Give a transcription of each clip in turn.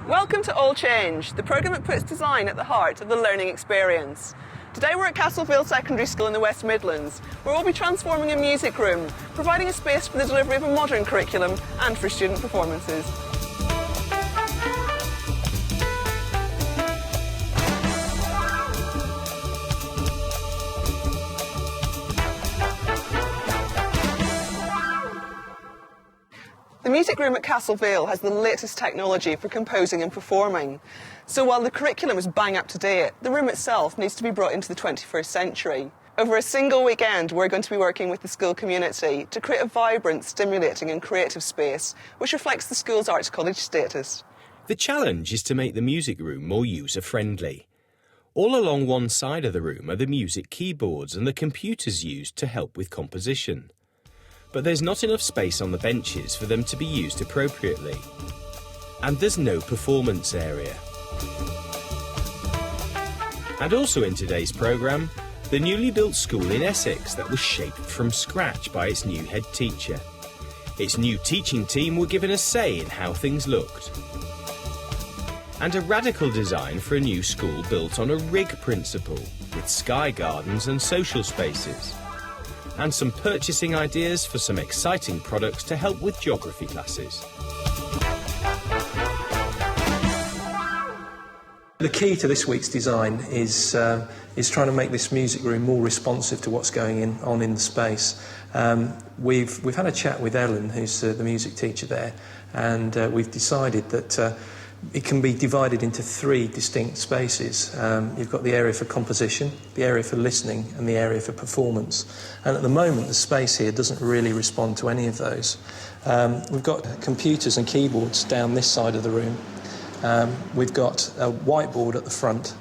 Welcome to All Change, the programme that puts design at the heart of the learning experience. Today we're at Castlevale Secondary School in the West Midlands, where we'll be transforming a music room, providing a space for the delivery of a modern curriculum and for student performances. The music room at Castlevale has the latest technology for composing and performing. So while the curriculum is bang up to date, the room itself needs to be brought into the 21st century. Over a single weekend, we're going to be working with the school community to create a vibrant, stimulating and creative space which reflects the school's arts college status. The challenge is to make the music room more user-friendly. All along one side of the room are the music keyboards and the computers used to help with composition. But there's not enough space on the benches for them to be used appropriately. And there's no performance area. And also in today's programme, the newly built school in Essex that was shaped from scratch by its new head teacher. Its new teaching team were given a say in how things looked. And a radical design for a new school built on a rig principle, with sky gardens and social spaces. And some purchasing ideas for some exciting products to help with geography classes. The key to this week's design is trying to make this music room more responsive to what's going on in the space. We've had a chat with Ellen, who's the music teacher there, and we've decided that it can be divided into three distinct spaces. You've got the area for composition, the area for listening, and the area for performance. And at the moment, the space here doesn't really respond to any of those. We've got computers and keyboards down this side of the room. We've got a whiteboard at the front,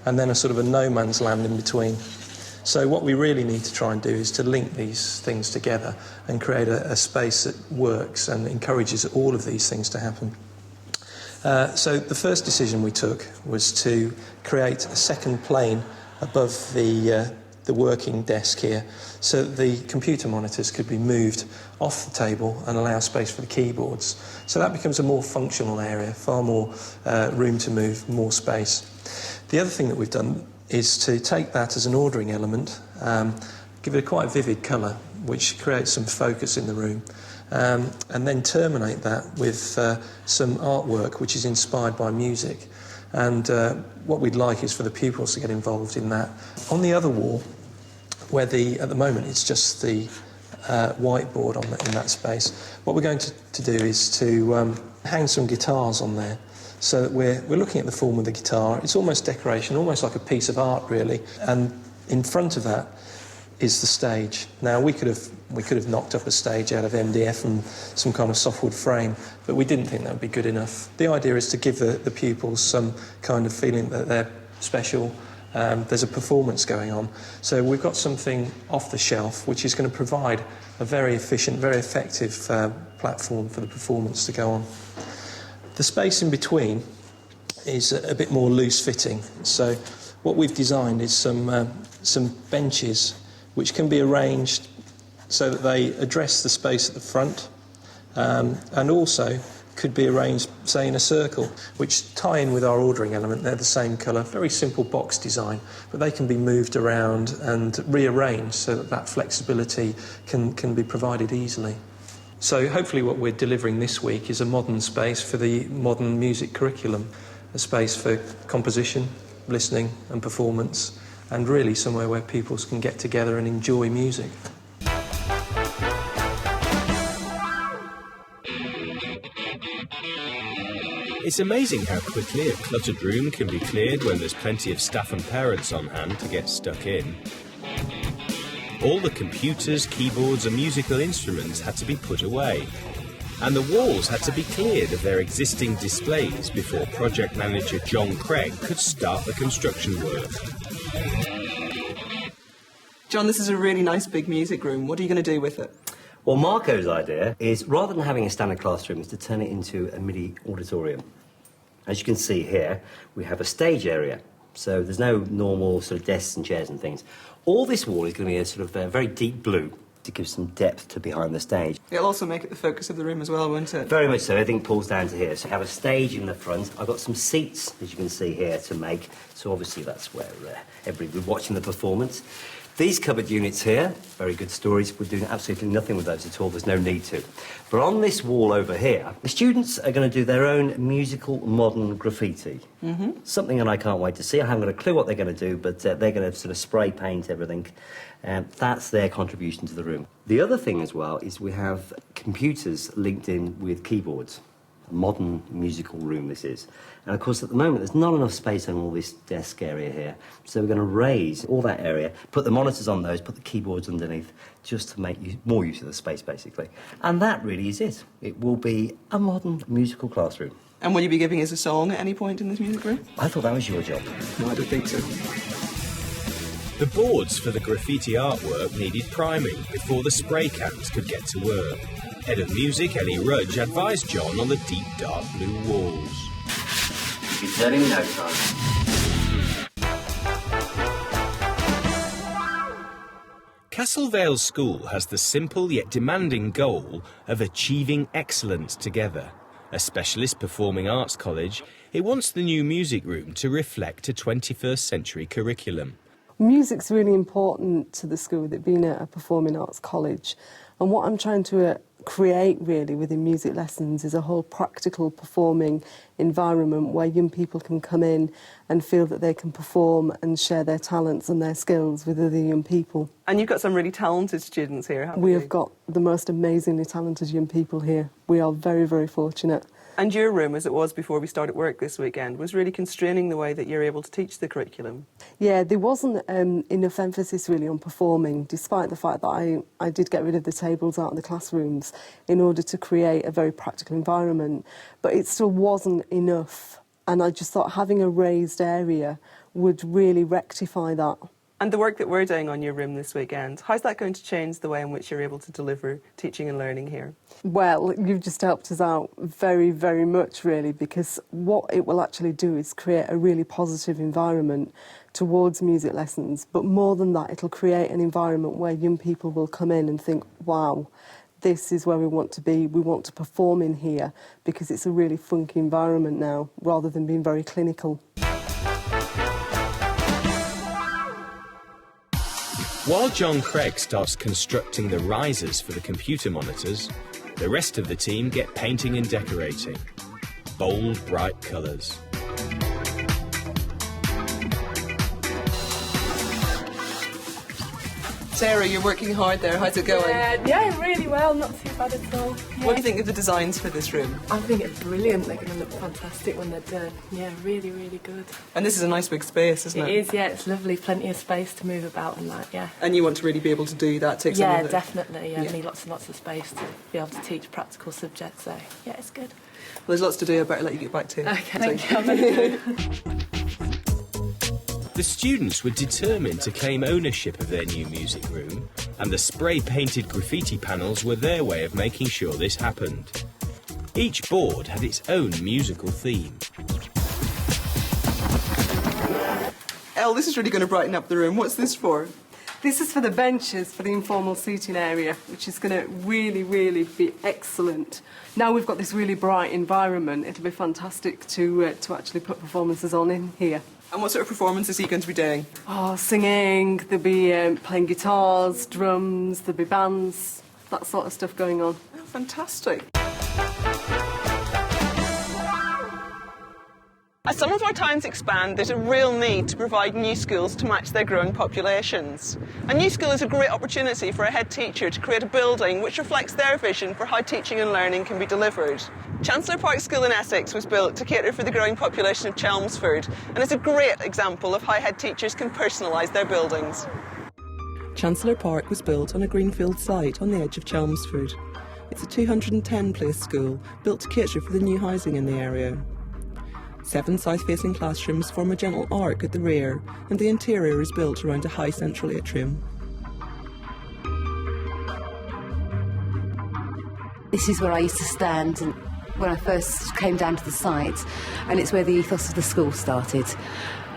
and then a sort of a no man's land in between. So what we really need to try and do is to link these things together and create a space that works and encourages all of these things to happen. So the first decision we took was to create a second plane above the working desk here, so that the computer monitors could be moved off the table and allow space for the keyboards. So that becomes a more functional area, far more room to move, more space. The other thing that we've done is to take that as an ordering element, give it a quite vivid colour, which creates some focus in the room. And then terminate that with some artwork which is inspired by music. And what we'd like is for the pupils to get involved in that. On the other wall, where at the moment it's just the whiteboard in that space, what we're going to do is to hang some guitars on there, so that we're looking at the form of the guitar. It's almost decoration, almost like a piece of art really. And in front of that is the stage. Now we could have knocked up a stage out of MDF and some kind of softwood frame, but we didn't think that would be good enough. The idea is to give the pupils some kind of feeling that they're special. There's a performance going on. So we've got something off the shelf which is going to provide a very efficient, very effective platform for the performance to go on. The space in between is a bit more loose-fitting. So what we've designed is some benches which can be arranged so that they address the space at the front, and also could be arranged, say, in a circle, which tie in with our ordering element. They're the same colour, very simple box design, but they can be moved around and rearranged so that flexibility can be provided easily. So hopefully what we're delivering this week is a modern space for the modern music curriculum, a space for composition, listening and performance, and really somewhere where pupils can get together and enjoy music. It's amazing how quickly a cluttered room can be cleared when there's plenty of staff and parents on hand to get stuck in. All the computers, keyboards and musical instruments had to be put away, and the walls had to be cleared of their existing displays before project manager John Craig could start the construction work. John, this is a really nice big music room. What are you going to do with it? Well, Marco's idea is, rather than having a standard classroom, is to turn it into a mini auditorium. As you can see here, we have a stage area, so there's no normal sort of desks and chairs and things. All this wall is going to be a sort of very deep blue, to give some depth to behind the stage. It'll also make it the focus of the room as well, won't it? Very much so. Everything pulls down to here. So I have a stage in the front. I've got some seats, as you can see here, to make. So obviously that's where everybody will be watching the performance. These cupboard units here, very good stories. We're doing absolutely nothing with those at all. There's no need to. But on this wall over here, the students are going to do their own musical modern graffiti. Something that I can't wait to see. I haven't got a clue what they're going to do, but they're going to sort of spray paint everything. That's their contribution to the room. The other thing as well is we have computers linked in with keyboards. A modern musical room this is. And of course at the moment there's not enough space on all this desk area here, so we're going to raise all that area, put the monitors on those, put the keyboards underneath, just to make more use of the space basically. And that really is it. It will be a modern musical classroom. And will you be giving us a song at any point in this music room? I thought that was your job. No, I don't think so. The boards for the graffiti artwork needed priming before the spray cans could get to work. Head of Music, Ellie Rudge, advised John on the deep, dark blue walls. Be turning no time. Castle Vale School has the simple yet demanding goal of achieving excellence together. A specialist performing arts college, it wants the new music room to reflect a 21st century curriculum. Music's really important to the school, with it being a performing arts college. And what I'm trying to create really within music lessons is a whole practical performing environment where young people can come in and feel that they can perform and share their talents and their skills with other young people. And you've got some really talented students here, haven't We you? have got the most amazingly talented young people here. We are very, very fortunate. And your room, as it was before we started work this weekend, was really constraining the way that you're able to teach the curriculum. Yeah, there wasn't enough emphasis really on performing, despite the fact that I did get rid of the tables out in the classrooms in order to create a very practical environment. But it still wasn't enough. And I just thought having a raised area would really rectify that. And the work that we're doing on your room this weekend, how's that going to change the way in which you're able to deliver teaching and learning here? Well, you've just helped us out very, very much, really, because what it will actually do is create a really positive environment towards music lessons. But more than that, it'll create an environment where young people will come in and think, wow, this is where we want to be. We want to perform in here because it's a really funky environment now, rather than being very clinical. While John Craig starts constructing the risers for the computer monitors, the rest of the team get painting and decorating. Bold, bright colours. Sarah, you're working hard there. How's it going? Yeah, really well. Not too bad at all. Yeah. What do you think of the designs for this room? I think it's brilliant. They're going to look fantastic when they're done. Yeah, really, really good. And this is a nice big space, isn't it? It is, yeah. It's lovely. Plenty of space to move about and that, yeah. And you want to really be able to do that, take some Yeah, of it. definitely. Yeah, Yeah. need lots and lots of space to be able to teach practical subjects. So, yeah, it's good. Well, there's lots to do. I better let you get back to it. Okay, thank you. The students were determined to claim ownership of their new music room, and the spray-painted graffiti panels were their way of making sure this happened. Each board had its own musical theme. Elle, this is really going to brighten up the room. What's this for? This is for the benches, for the informal seating area, which is going to really, really be excellent. Now we've got this really bright environment, it'll be fantastic to actually put performances on in here. And what sort of performances are you going to be doing? Oh, singing, there'll be playing guitars, drums, there'll be bands, that sort of stuff going on. Oh, fantastic. As some of our towns expand, there's a real need to provide new schools to match their growing populations. A new school is a great opportunity for a head teacher to create a building which reflects their vision for how teaching and learning can be delivered. Chancellor Park School in Essex was built to cater for the growing population of Chelmsford, and is a great example of how head teachers can personalise their buildings. Chancellor Park was built on a greenfield site on the edge of Chelmsford. It's a 210-place school built to cater for the new housing in the area. 7 south-facing classrooms form a gentle arc at the rear, and the interior is built around a high central atrium. This is where I used to stand and when I first came down to the site, and it's where the ethos of the school started.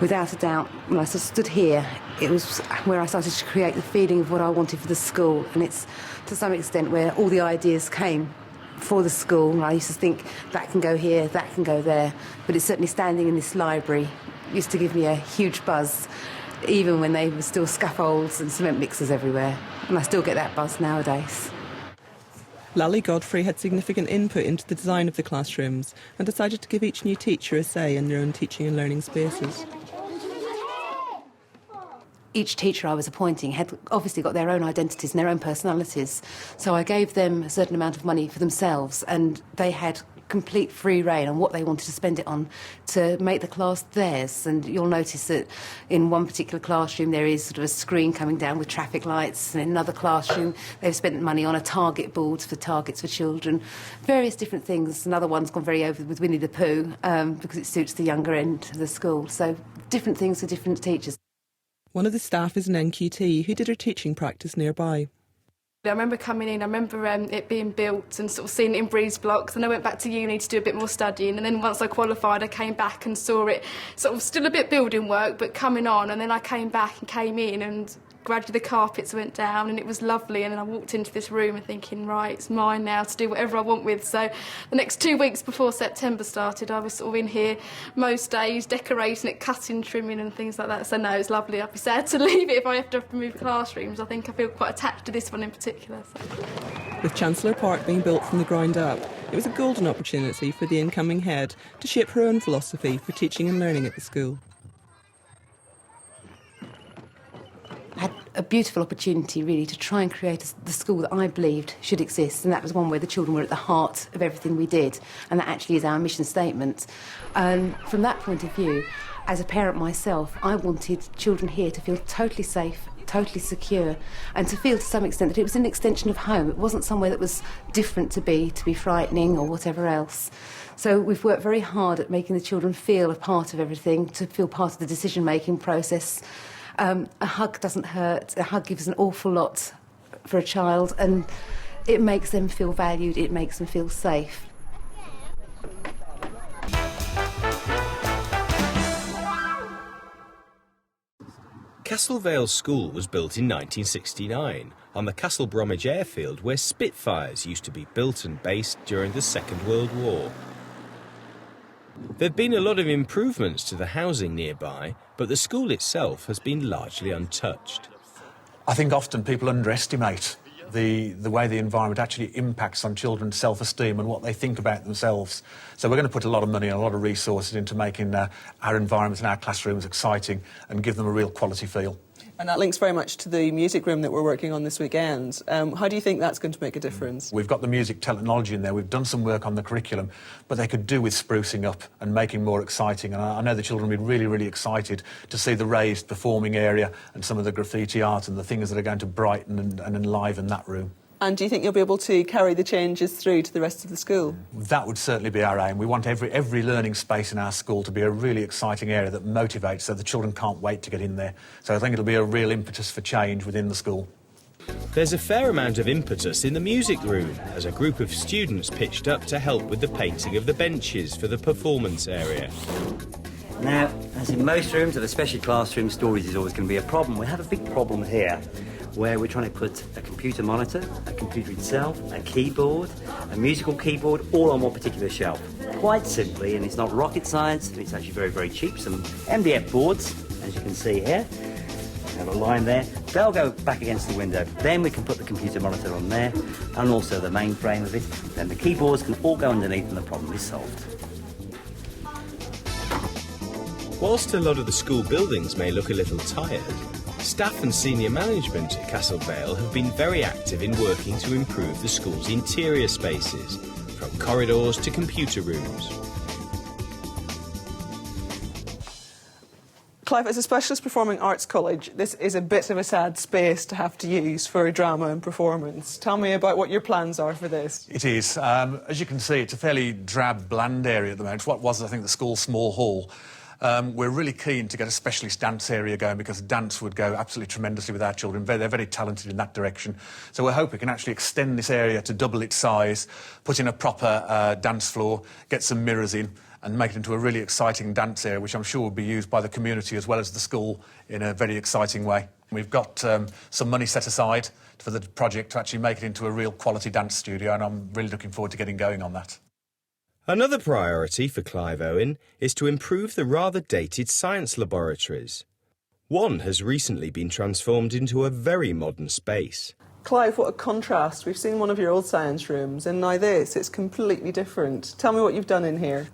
Without a doubt, when I stood here, it was where I started to create the feeling of what I wanted for the school, and it's to some extent where all the ideas came for the school. I used to think that can go here, that can go there, but it's certainly standing in this library used to give me a huge buzz, even when they were still scaffolds and cement mixers everywhere, and I still get that buzz nowadays. Lally Godfrey had significant input into the design of the classrooms and decided to give each new teacher a say in their own teaching and learning spaces. Each teacher I was appointing had obviously got their own identities and their own personalities, so I gave them a certain amount of money for themselves, and they had complete free rein on what they wanted to spend it on to make the class theirs. And you'll notice that in one particular classroom there is sort of a screen coming down with traffic lights, and in another classroom they've spent money on a target board for targets for children, various different things. Another one's gone very over with Winnie the Pooh because it suits the younger end of the school, so different things for different teachers. One of the staff is an NQT who did her teaching practice nearby. I remember coming in, I remember it being built and sort of seeing it in breeze blocks, and I went back to uni to do a bit more studying, and then once I qualified I came back and saw it sort of still a bit building work but coming on, and then I came back and came in and gradually the carpets went down and it was lovely, and then I walked into this room and thinking, right, it's mine now to do whatever I want with. So the next 2 weeks before September started I was sort of in here most days decorating it, cutting, trimming and things like that. So no, it's lovely. I'd be sad to leave it if I have to move classrooms. I think I feel quite attached to this one in particular. So. With Chancellor Park being built from the ground up, it was a golden opportunity for the incoming head to shape her own philosophy for teaching and learning at the school. I had a beautiful opportunity, really, to try and create the school that I believed should exist, and that was one where the children were at the heart of everything we did, and that actually is our mission statement. And from that point of view, as a parent myself, I wanted children here to feel totally safe, totally secure, and to feel to some extent that it was an extension of home. It wasn't somewhere that was different to be frightening or whatever else. So we've worked very hard at making the children feel a part of everything, to feel part of the decision-making process. A hug doesn't hurt. A hug gives an awful lot for a child, and it makes them feel valued, it makes them feel safe. Castle Vale School was built in 1969 on the Castle Bromwich airfield where Spitfires used to be built and based during the Second World War. There've been a lot of improvements to the housing nearby, but the school itself has been largely untouched. I think often people underestimate the way the environment actually impacts on children's self-esteem and what they think about themselves. So we're going to put a lot of money and a lot of resources into making our environments and our classrooms exciting and give them a real quality feel. And that links very much to the music room that we're working on this weekend. How do you think that's going to make a difference? We've got the music technology in there, we've done some work on the curriculum, but they could do with sprucing up and making more exciting. And I know the children will be really, really excited to see the raised performing area and some of the graffiti art and the things that are going to brighten and enliven that room. And do you think you'll be able to carry the changes through to the rest of the school? That would certainly be our aim. We want every learning space in our school to be a really exciting area that motivates, so the children can't wait to get in there. So I think it'll be a real impetus for change within the school. There's a fair amount of impetus in the music room as a group of students pitched up to help with the painting of the benches for the performance area. Now, as in most rooms, and especially classroom, storage is always going to be a problem. We have a big problem here, where we're trying to put a computer monitor, a computer itself, a keyboard, a musical keyboard, all on one particular shelf. Quite simply, and it's not rocket science, and it's actually very, very cheap, some MDF boards, as you can see here. We have a line there. They'll go back against the window. Then we can put the computer monitor on there, and also the main frame of it. Then the keyboards can all go underneath, and the problem is solved. Whilst a lot of the school buildings may look a little tired, staff and senior management at Castle Vale have been very active in working to improve the school's interior spaces, from corridors to computer rooms. Clive, as a specialist performing arts college, this is a bit of a sad space to have to use for drama and performance. Tell me about what your plans are for this. It is. As you can see, it's a fairly drab, bland area at the moment. What was, I think, the school's small hall. We're really keen to get a specialist dance area going because dance would go absolutely tremendously with our children. They're very talented in that direction. So we're hoping we can actually extend this area to double its size, put in a proper dance floor, get some mirrors in and make it into a really exciting dance area, which I'm sure will be used by the community as well as the school in a very exciting way. We've got some money set aside for the project to actually make it into a real quality dance studio, and I'm really looking forward to getting going on that. Another priority for Clive Owen is to improve the rather dated science laboratories. One has recently been transformed into a very modern space. Clive, what a contrast. We've seen one of your old science rooms, and now this. It's completely different. Tell me what you've done in here.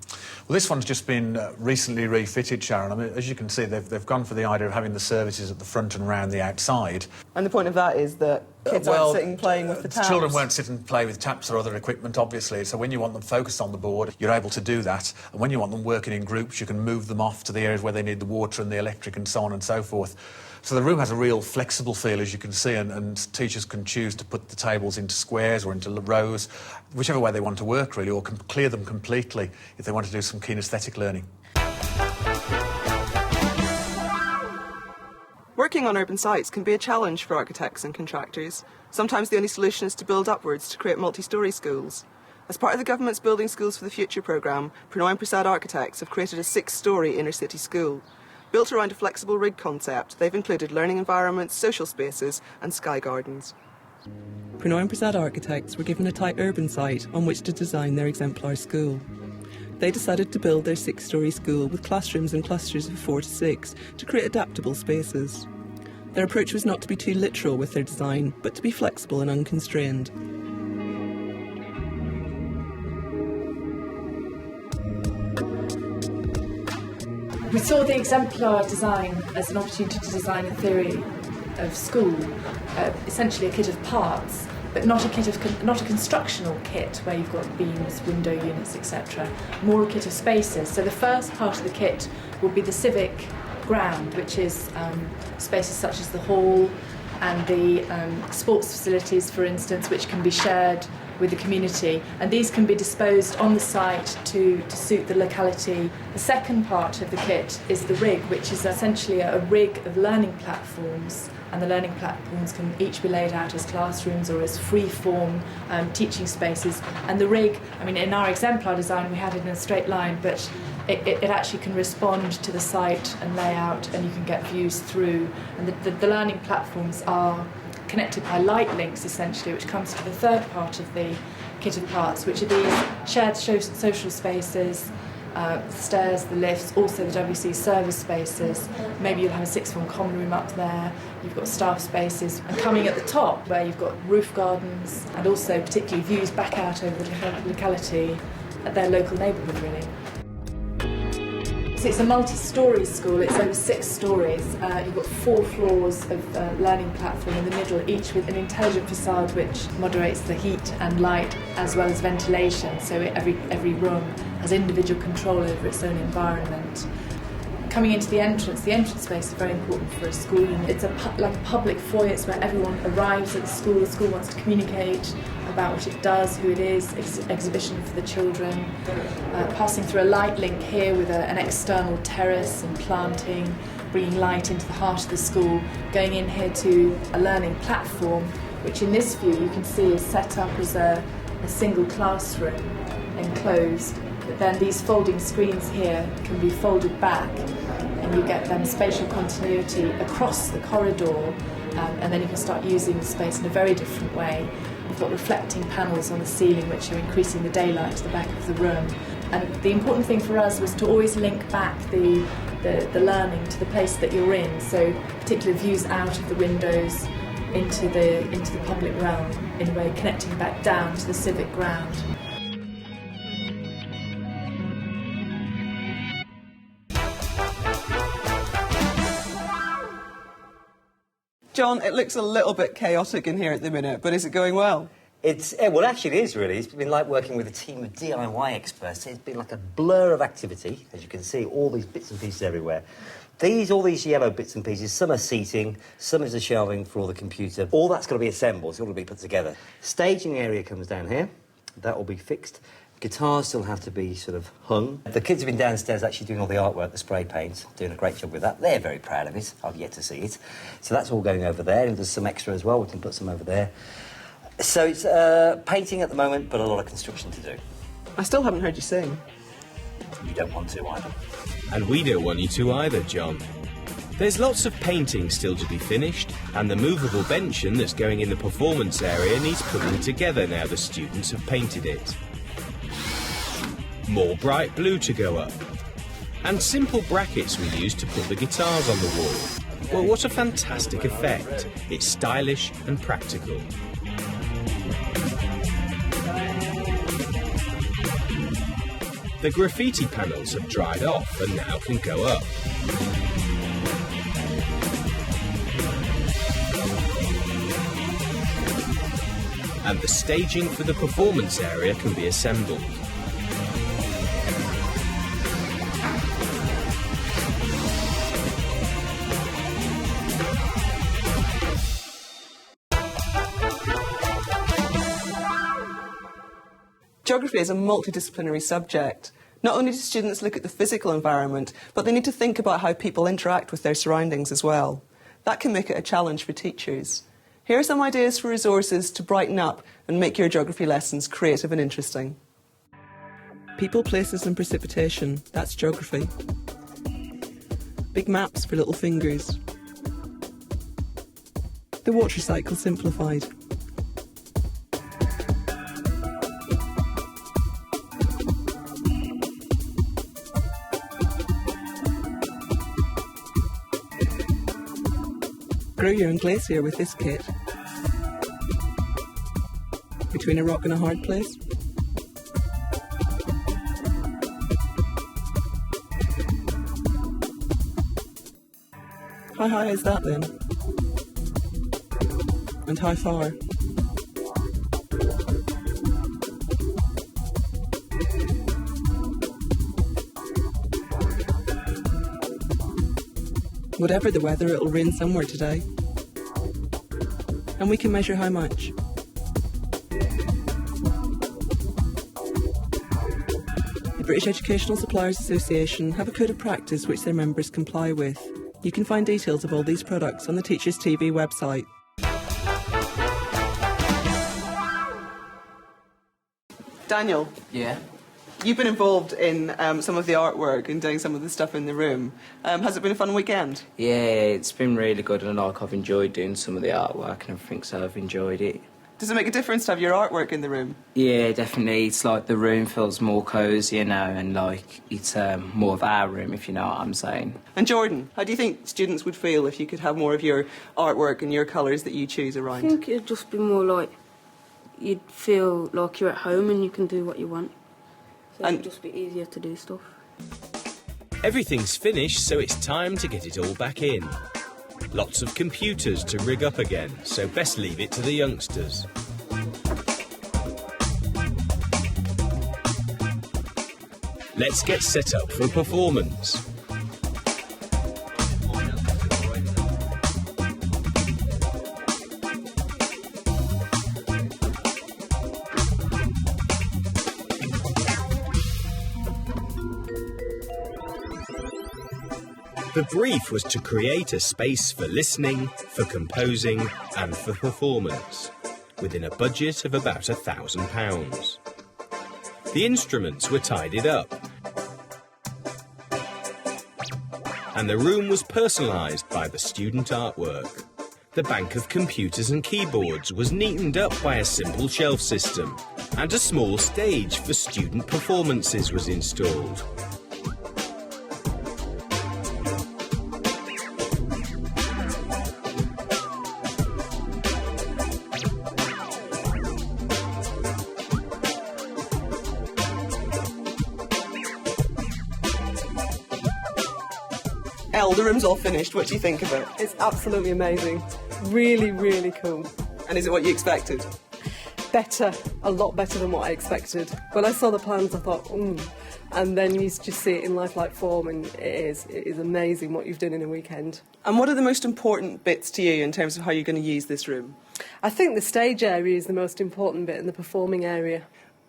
Well, this one's just been recently refitted, Sharon. I mean, as you can see, they've gone for the idea of having the services at the front and round the outside. And the point of that is that kids aren't sitting playing with the taps. Children won't sit and play with taps or other equipment, obviously. So when you want them focused on the board, you're able to do that. And when you want them working in groups, you can move them off to the areas where they need the water and the electric and so on and so forth. So the room has a real flexible feel, as you can see, and teachers can choose to put the tables into squares or into rows, whichever way they want to work, really, or can clear them completely if they want to do some kinesthetic learning. Working on urban sites can be a challenge for architects and contractors. Sometimes the only solution is to build upwards to create multi-storey schools. As part of the government's Building Schools for the Future programme, Prannoy and Prasad Architects have created a 6-storey inner-city school. Built around a flexible rig concept, they've included learning environments, social spaces and sky gardens. Prannoy and Prasad Architects were given a tight urban site on which to design their exemplar school. They decided to build their 6-storey school with classrooms and clusters of 4 to 6 to create adaptable spaces. Their approach was not to be too literal with their design, but to be flexible and unconstrained. We saw the exemplar design as an opportunity to design a theory of school, essentially a kit of parts, but not a constructional kit where you've got beams, window units, etc. More a kit of spaces. So the first part of the kit will be the civic ground, which is spaces such as the hall and the sports facilities, for instance, which can be shared with the community, and these can be disposed on the site to suit the locality. The second part of the kit is the rig, which is essentially a rig of learning platforms, and the learning platforms can each be laid out as classrooms or as free-form teaching spaces. And the rig, I mean, in our exemplar design we had it in a straight line, but it actually can respond to the site and layout, and you can get views through. And the learning platforms are connected by light links, essentially, which comes to the third part of the kit of parts, which are these shared social spaces, the stairs, the lifts, also the WC service spaces. Maybe you'll have a 6th form common room up there, you've got staff spaces, and coming at the top where you've got roof gardens and also particularly views back out over the locality at their local neighbourhood, really. So it's a multi-storey school, it's over 6 storeys. You've got 4 floors of learning platform in the middle, each with an intelligent facade which moderates the heat and light as well as ventilation, so every room has individual control over its own environment. Coming into the entrance space is very important for a school. It's like a public foyer, it's where everyone arrives at the school wants to communicate about what it does, who it is, exhibition for the children. Passing through a light link here with an external terrace and planting, bringing light into the heart of the school. Going in here to a learning platform, which in this view you can see is set up as a single classroom, enclosed. But then these folding screens here can be folded back, and you get then spatial continuity across the corridor, and then you can start using the space in a very different way. We've got reflecting panels on the ceiling which are increasing the daylight to the back of the room. And the important thing for us was to always link back the learning to the place that you're in, so particular views out of the windows into the public realm, in a way connecting back down to the civic ground. John, it looks a little bit chaotic in here at the minute, but is it going well? Well, actually it is, really. It's been like working with a team of DIY experts. It's been like a blur of activity, as you can see, all these bits and pieces everywhere. All these yellow bits and pieces, some are seating, some is the shelving for all the computer. All that's got to be assembled, it's got to be put together. Staging area comes down here. That will be fixed. Guitars still have to be sort of hung. The kids have been downstairs actually doing all the artwork, the spray paints, doing a great job with that. They're very proud of it. I've yet to see it. So that's all going over there, and there's some extra as well. We can put some over there. So it's painting at the moment, but a lot of construction to do. I still haven't heard you sing. You don't want to either. And we don't want you to either, John. There's lots of painting still to be finished, and the movable bench that's going in the performance area needs putting together now the students have painted it. More bright blue to go up. And simple brackets we use to put the guitars on the wall. Well, what a fantastic effect. It's stylish and practical. The graffiti panels have dried off and now can go up. And the staging for the performance area can be assembled. Geography is a multidisciplinary subject. Not only do students look at the physical environment, but they need to think about how people interact with their surroundings as well. That can make it a challenge for teachers. Here are some ideas for resources to brighten up and make your geography lessons creative and interesting. People, places and precipitation, that's geography. Big maps for little fingers. The water cycle simplified. Grow your own glacier with this kit. Between a rock and a hard place. How high is that then? And how far? Whatever the weather, it'll rain somewhere today. And we can measure how much. The British Educational Suppliers Association have a code of practice which their members comply with. You can find details of all these products on the Teachers TV website. Daniel? Yeah. You've been involved in some of the artwork and doing some of the stuff in the room. Has it been a fun weekend? Yeah, it's been really good, and I've enjoyed doing some of the artwork and everything, so I've enjoyed it. Does it make a difference to have your artwork in the room? Yeah, definitely. It's like the room feels more cosy now, and like it's more of our room, if you know what I'm saying. And Jordan, how do you think students would feel if you could have more of your artwork and your colours that you choose around? I think it'd just be more like you'd feel like you're at home and you can do what you want. So it'd just be easier to do stuff. Everything's finished, so it's time to get it all back in. Lots of computers to rig up again, so best leave it to the youngsters. Let's get set up for a performance. The brief was to create a space for listening, for composing and for performance, within a budget of about £1,000. The instruments were tidied up, and the room was personalised by the student artwork. The bank of computers and keyboards was neatened up by a simple shelf system, and a small stage for student performances was installed. Elle, the room's all finished. What do you think of it? It's absolutely amazing. Really, really cool. And is it what you expected? Better, a lot better than what I expected. When I saw the plans, I thought, and then you just see it in lifelike form, and it is amazing what you've done in a weekend. And what are the most important bits to you in terms of how you're going to use this room? I think the stage area is the most important bit, and the performing area.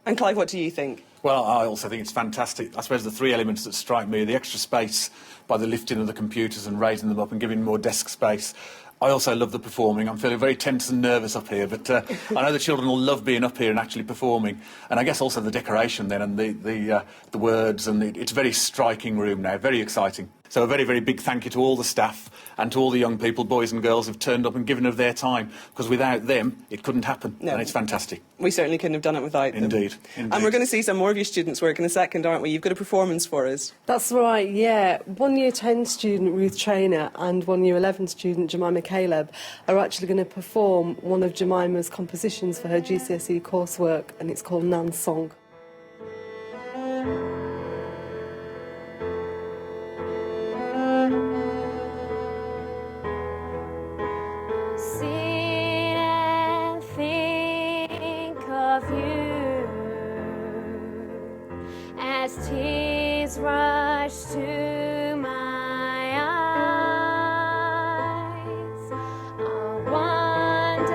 And Clive, what do you think? Well, I also think it's fantastic. I suppose the three elements that strike me are the extra space by the lifting of the computers and raising them up and giving more desk space. I also love the performing. I'm feeling very tense and nervous up here, but I know the children will love being up here and actually performing. And I guess also the decoration then and the words, and it's a very striking room now, very exciting. So a very, very big thank you to all the staff and to all the young people, boys and girls, who've turned up and given of their time, because without them, it couldn't happen. No. And it's fantastic. We certainly couldn't have done it without them. Indeed. And we're going to see some more of your students' work in a second, aren't we? You've got a performance for us. That's right, yeah. 1 Year 10 student Ruth Trainer and 1 Year 11 student Jemima Caleb are actually going to perform one of Jemima's compositions for her GCSE coursework, and it's called Nan's Song. Sit and think of you as tears rush to my eyes. I wonder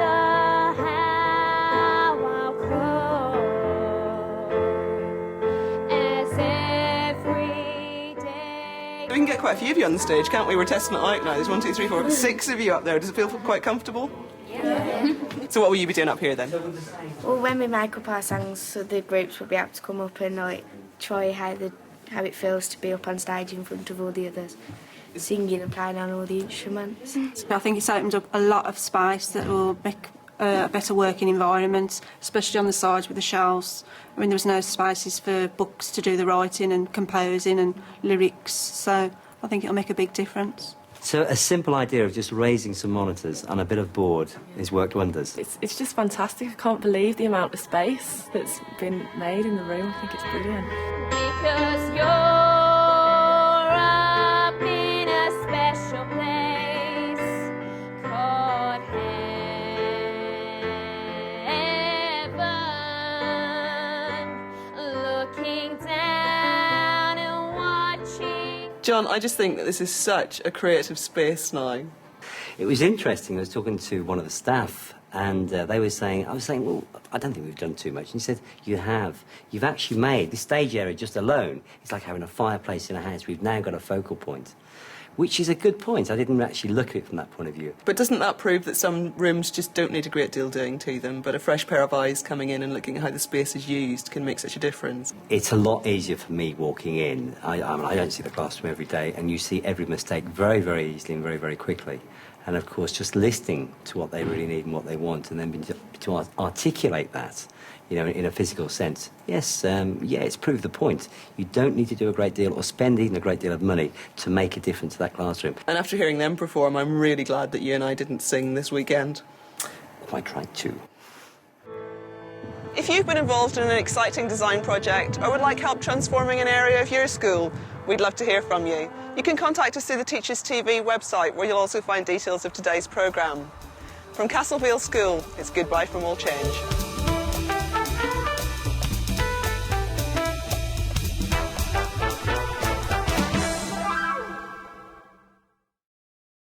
how I'll cope as every day. We can get quite a few of you on the stage, can't we? We're testing it out now. There's 1, 2, 3, 4, 6 of you up there. Does it feel quite comfortable? Yeah. So what will you be doing up here then? Well, when we make up our songs, so the groups will be able to come up and like try how it feels to be up on stage in front of all the others, singing and playing on all the instruments. I think it's opened up a lot of space that will make a better working environment, especially on the sides with the shelves. I mean, there was no spaces for books to do the writing and composing and lyrics, so I think it'll make a big difference. So a simple idea of just raising some monitors on a bit of board has worked wonders. It's just fantastic. I can't believe the amount of space that's been made in the room. I think it's brilliant. Because you're up in a special place called heaven, looking down and watching. John, I just think that this is such a creative space now. It was interesting. I was talking to one of the staff, and I was saying, well, I don't think we've done too much. And he said, you have. You've actually made this stage area just alone. It's like having a fireplace in a house. We've now got a focal point, which is a good point. I didn't actually look at it from that point of view. But doesn't that prove that some rooms just don't need a great deal doing to them, but a fresh pair of eyes coming in and looking at how the space is used can make such a difference? It's a lot easier for me walking in. I don't see the classroom every day, and you see every mistake very, very easily and very, very quickly. And, of course, just listening to what they really need and what they want, and then to articulate that, you know, in a physical sense. Yes, it's proved the point. You don't need to do a great deal or spend even a great deal of money to make a difference to that classroom. And after hearing them perform, I'm really glad that you and I didn't sing this weekend. Quite tried to. If you've been involved in an exciting design project or would like help transforming an area of your school, we'd love to hear from you. You can contact us through the Teachers TV website, where you'll also find details of today's programme. From Castlevale School, it's goodbye from all change.